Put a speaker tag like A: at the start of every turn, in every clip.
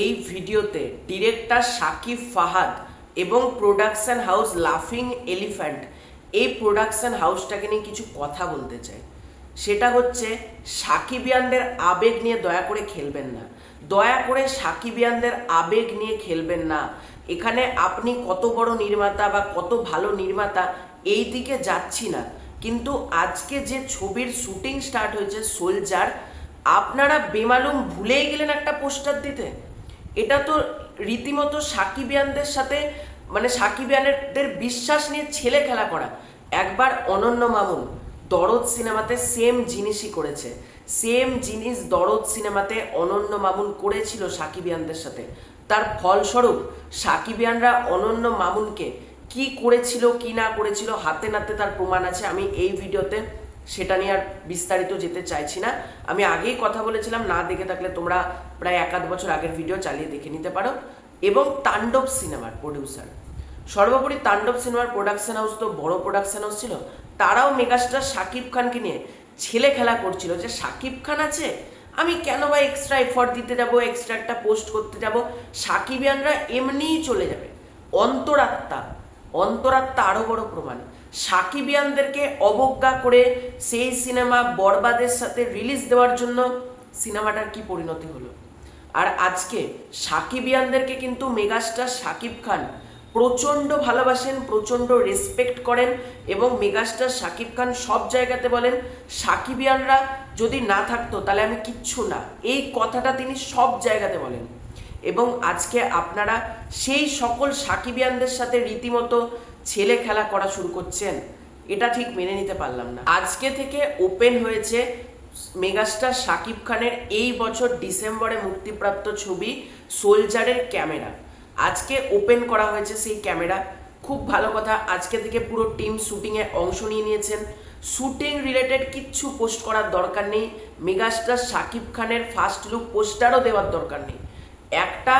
A: এই ভিডিওতে ডিরেক্টর শাকিব ফাহাদ এবং প্রোডাকশন হাউস লাফিং এলিফ্যান্ট এই প্রোডাকশন হাউসটাকে নিয়ে কিছু কথা বলতে চাই। সেটা হচ্ছে সাকিবিয়ানদের আবেগ নিয়ে দয়া করে খেলবেন না, দয়া করে সাকিবিয়ানদের আবেগ নিয়ে খেলবেন না। এখানে আপনি কত বড় নির্মাতা বা কত ভালো নির্মাতা এই দিকে যাচ্ছি না, কিন্তু আজকে যে ছবির শুটিং স্টার্ট হয়েছে সোলজার, আপনারা বেমালুম ভুলেই গেলেন একটা পোস্টার দিতে। এটা তো রীতিমতো সাকিবিয়ানদের সাথে মানে সাকিবিয়ানদের বিশ্বাস নিয়ে ছেলে খেলা করা। একবার অনন্য মামুন দরদ সিনেমাতে সেম জিনিসই করেছে, সেম জিনিস দরদ সিনেমাতে অনন্য মামুন করেছিল সাকিবিয়ানদের সাথে। তার ফলস্বরূপ সাকিবিয়ানরা অনন্য মামুনকে কি করেছিল কি না করেছিল হাতে নাতে তার প্রমাণ আছে। আমি এই ভিডিওতে সেটা নিয়ে আর বিস্তারিত যেতে চাইছি না। আমি আগেই কথা বলেছিলাম, না দেখে থাকলে তোমরা প্রায় 1-8 বছর আগের ভিডিও চালিয়ে দেখে নিতে পারো। এবং তাণ্ডব সিনেমার প্রডিউসার, সর্বোপরি তাণ্ডব সিনেমার প্রোডাকশন হাউস তো বড় প্রোডাকশন হাউস ছিল, তারাও মেগাস্টার শাকিব খানকে নিয়ে ছেলে খেলা করছিল যে শাকিব খান আছে, আমি কেন বা এক্সট্রা এফর্ট দিতে যাব, এক্সট্রা একটা পোস্ট করতে যাব, সাকিবিয়ানরা এমনিই চলে যাবে। অন্তরাত্মা অন্তরাত্মা আরো বড় প্রমাণ। সাকিবিয়ানদেরকে অবজ্ঞা করে সেই সিনেমা বরবাদের সাথে রিলিজ দেওয়ার জন্য সিনেমাটার কি পরিণতি হলো। আর আজকে সাকিবিয়ানদেরকে কিন্তু মেগাস্টার শাকিব খান প্রচণ্ড ভালোবাসেন, প্রচণ্ড রেসপেক্ট করেন এবং মেগাস্টার শাকিব খান সব জায়গাতে বলেন সাকিবিয়ানরা যদি না থাকতো তাহলে আমি কিচ্ছু না, এই কথাটা তিনি সব জায়গাতে বলেন। এবং আজকে আপনারা সেই সকল সাকিবিয়ানদের সাথে রীতিমতো ছেলে খেলা করা শুরু করছেন, এটা ঠিক মেনে নিতে পারলাম না। আজকে থেকে ওপেন হয়েছে মেগাস্টার শাকিব খানের এই বছর ডিসেম্বরে মুক্তিপ্রাপ্ত ছবি সোলজারের ক্যামেরা। আজকে ওপেন করা হয়েছে সেই ক্যামেরা, খুব ভালো কথা। আজকে থেকে পুরো টিম শুটিংয়ে অংশ নিয়ে নিয়েছেন। শুটিং রিলেটেড কিচ্ছু পোস্ট করার দরকার নেই, মেগাস্টার শাকিব খানের ফার্স্ট লুক পোস্টারও দেওয়ার দরকার নেই। একটা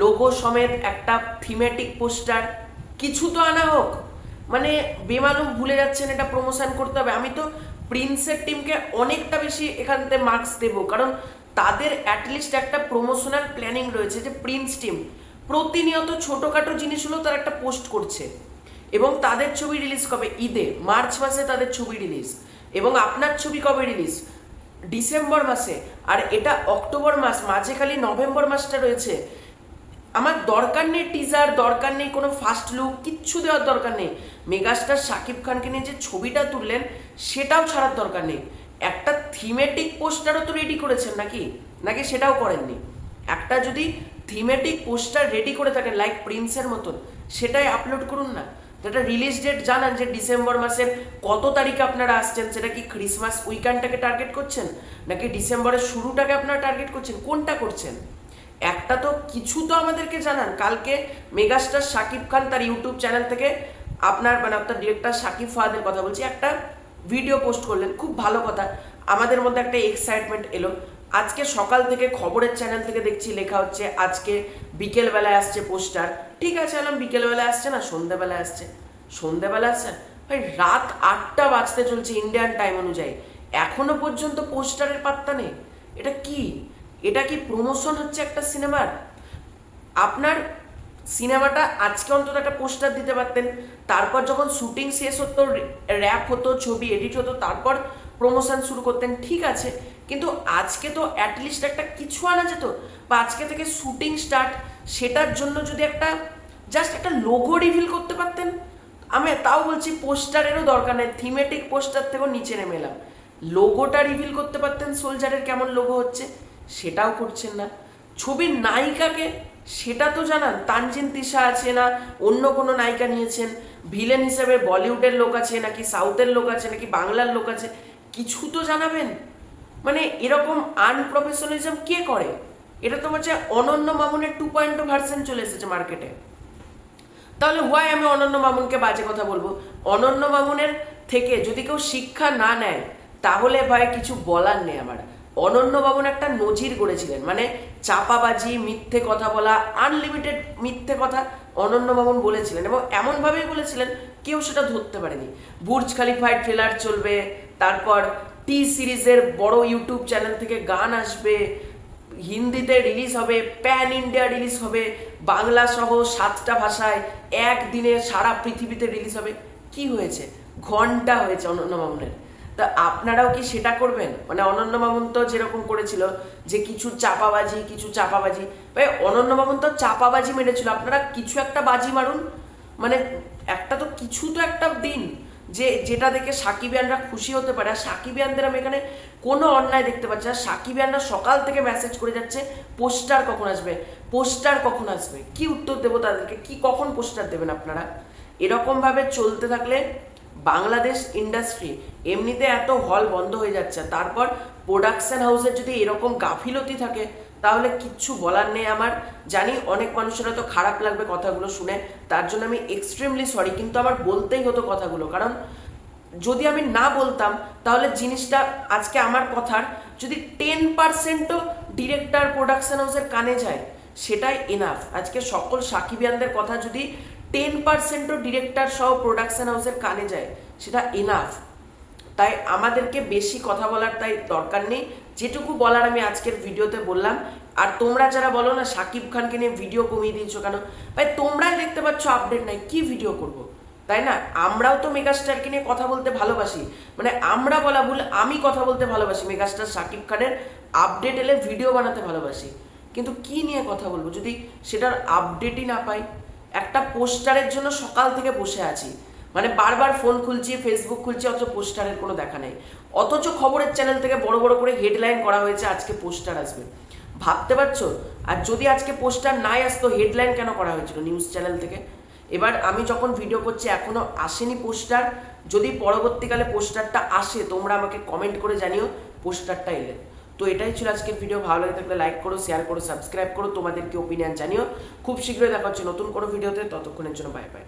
A: লোগো সমেত একটা থিমেটিক পোস্টার কিছু তো আনা হোক। মানে বেমালুম ভুলে যাচ্ছেন এটা প্রমোশন করতে হবে। আমি তো প্রিন্সের টিমকে অনেকটা বেশি এখান থেকে মার্কস দেবো, কারণ তাদের অ্যাটলিস্ট একটা প্রমোশনাল প্ল্যানিং রয়েছে যে প্রিন্স টিম প্রতিনিয়ত ছোটোখাটো জিনিসগুলো তারা একটা পোস্ট করছে। এবং তাদের ছবি রিলিজ কবে? ঈদে, মার্চ মাসে তাদের ছবি রিলিজ। এবং আপনার ছবি কবে রিলিজ? ডিসেম্বর মাসে। আর এটা অক্টোবর মাস, মাঝে খালি নভেম্বর মাসটা রয়েছে। আমার দরকার নেই টিজার, দরকার নেই কোনো ফার্স্ট লুক, কিচ্ছু দেওয়ার দরকার নেই। মেগাস্টার শাকিব খানকে নিয়ে যে ছবিটা তুললেন সেটাও ছাড়ার দরকার নেই। একটা থিমেটিক পোস্টারও তো রেডি করেছেন নাকি নাকি সেটাও করেননি? একটা যদি থিমেটিক পোস্টার রেডি করে থাকেন লাইক প্রিন্সের মতন, সেটাই আপলোড করুন না। যেটা রিলিজ ডেট জানান যে ডিসেম্বর মাসের কত তারিখে আপনারা আসছেন। সেটা কি ক্রিসমাস উইকেন্ডটাকে টার্গেট করছেন নাকি ডিসেম্বরের শুরুটাকে আপনারা টার্গেট করছেন? কোনটা করছেন? একটা তো কিছু তো আমাদেরকে জানান। কালকে মেগাস্টার শাকিব খান তার ইউটিউব চ্যানেল থেকে আপনার আপনার ডিরেক্টর শাকিব ফাহাদের কথা বলছি, একটা ভিডিও পোস্ট করলেন, খুব ভালো কথা। আমাদের মধ্যে একটা এক্সাইটমেন্ট এলো। আজকে সকাল থেকে খবরের চ্যানেল থেকে দেখছি লেখা হচ্ছে আজকে বিকেলবেলায় আসছে পোস্টার। ঠিক আছে, আলাম বিকেলবেলায় আসছে না সন্ধ্যাবেলায় আসছে? সন্ধ্যাবেলা আসছে ভাই, রাত 8টা বাজতে চলছে ইন্ডিয়ান টাইম অনুযায়ী, এখনো পর্যন্ত পোস্টারের পাত্তা নেই। এটা কি? এটা কি প্রমোশন হচ্ছে একটা সিনেমার? আপনার সিনেমাটা আজকে অন্তত একটা পোস্টার দিতে পারতেন, তারপর যখন শুটিং শেষ হতো, র্যাপ হতো, ছবি এডিট হতো, তারপর প্রমোশন শুরু করতেন, ঠিক আছে। কিন্তু আজকে তো অ্যাটলিস্ট একটা কিছু আনা যেত। বা আজকে থেকে শুটিং স্টার্ট, সেটার জন্য যদি একটা জাস্ট একটা লোগো রিভিল করতে পারতেন। আমি তাও বলছি পোস্টারেরও দরকার নেই, থিমেটিক পোস্টার থেকেও নিচে নেমে এলাম, লোগোটা রিভিল করতে পারতেন সোলজারের কেমন লোগো হচ্ছে, সেটাও করছেন না। ছবির নায়িকাকে সেটা তো জানান, তানজিন তিশা আছে না অন্য কোনো নায়িকা নিয়েছেন, ভিলেন হিসেবে বলিউডের লোক আছে নাকি সাউথের লোক আছে নাকি বাংলার লোক আছে, কিছু তো জানাবেন। মানে এরকম আনপ্রফেশনালিজম কে করে? এটা তো হচ্ছে অনন্য মামুনের 2.0 ভার্সন চলে এসেছে মার্কেটে। তাহলে হোয়াই আমি অনন্য মামুনকে বাজে কথা বলবো? অনন্য মামুনের থেকে যদি কেউ শিক্ষা না নেয় তাহলে ভাই কিছু বলার নেই আমার। অনন্য মামুন একটা নজির গড়েছিলেন, মানে চাপাবাজি, মিথ্যে কথা বলা, আনলিমিটেড মিথ্যে কথা অনন্য মামুন বলেছিলেন এবং এমনভাবেই বলেছিলেন কেউ সেটা ধরতে পারেনি। বুর্জ খলিফায় ট্রেলার চলবে, তারপর টি সিরিজের বড় ইউটিউব চ্যানেল থেকে গান আসবে, হিন্দিতে রিলিজ হবে, প্যান ইন্ডিয়া রিলিজ হবে, বাংলা সহ 7টা ভাষায় একদিনে সারা পৃথিবীতে রিলিজ হবে। কি হয়েছে? ঘন্টা হয়েছে অনন্য মামুনের। তা আপনারাও কি সেটা করবেন? মানে অনন্য মামুন তো যেরকম করেছিল যে কিছু চাপাবাজি, ভাই অনন্য মামুন তো চাপাবাজি মেরেছিল, আপনারা কিছু একটা বাজি মারুন। মানে একটা তো কিছু তো একটা দিন যেটা দেখে সাকিবিয়ানরা খুশি হতে পারে। আর সাকিবিয়ানদের আমি এখানে কোনো অন্যায় দেখতে পাচ্ছি না। সাকিবিয়ানরা সকাল থেকে মেসেজ করে যাচ্ছে পোস্টার কখন আসবে। কি উত্তর দেবো তাদেরকে? কি কখন পোস্টার দেবেন আপনারা? এরকম ভাবে চলতে থাকলে বাংলাদেশ ইন্ডাস্ট্রি এমনিতে এত হল বন্ধ হয়ে যাচ্ছে, তারপর প্রোডাকশন হাউসের যদি এরকম গাফিলতি থাকে তাহলে কিচ্ছু বলার নেই আমার। জানি অনেক মানুষের হয়তো খারাপ লাগবে কথাগুলো শুনে, তার জন্য আমি এক্সট্রিমলি সরি, কিন্তু আমার বলতেই হতো কথাগুলো। কারণ যদি আমি না বলতাম তাহলে জিনিসটা আজকে আমার কথার যদি 10%ও ডিরেক্টর প্রোডাকশন হাউসের কানে যায় সেটাই এনাফ। আজকে সকল সাকিবিয়ানদের কথা যদি 10%ও ডিরেক্টর সহ প্রোডাকশন হাউসের কানে যায় সেটা এনাফ। তাই আমাদেরকে বেশি কথা বলার তাই দরকার নেই, যেটুকু বলার আমি আজকের ভিডিওতে বললাম। আর তোমরা যারা বলো না শাকিব খানকে নিয়ে ভিডিও কমিয়ে দিয়েছো কেন, ভাই তোমরাই দেখতে পাচ্ছ আপডেট নাই, কি ভিডিও করব, তাই না? আমরাও তো মেগাস্টারকে নিয়ে কথা বলতে ভালোবাসি, মানে আমরা বলা ভুল, আমি কথা বলতে ভালোবাসি, মেগাস্টার শাকিব খানের আপডেট এলে ভিডিও বানাতে ভালোবাসি, কিন্তু কি নিয়ে কথা বলবো যদি সেটার আপডেটই না পাই? একটা পোস্টারের জন্য সকাল থেকে বসে আছি, মানে বারবার ফোন খুলছি, ফেসবুক খুলছি, অথচ পোস্টারের কোনো দেখা নেই। অথচ খবরের চ্যানেল থেকে বড় বড় করে হেডলাইন করা হয়েছে আজকে পোস্টার আসবে। ভাবতে পারছো? আর যদি আজকে পোস্টার নাই আসতো, হেডলাইন কেন করা হয়েছিল নিউজ চ্যানেল থেকে? এবার আমি যখন ভিডিও করছি এখনো আসেনি পোস্টার, যদি পরবর্তীকালে পোস্টারটা আসে তোমরা আমাকে কমেন্ট করে জানিও পোস্টারটা এলে। তো এটাই ছিল আজকের ভিডিও। ভালো লাগে থাকলে লাইক করো, শেয়ার করো, সাবস্ক্রাইব করো, তোমাদের কি ওপিনিয়ন জানিও। খুব শীঘ্রই দেখা হচ্ছে নতুন কোনো ভিডিওতে, ততক্ষণের জন্য বাই বাই।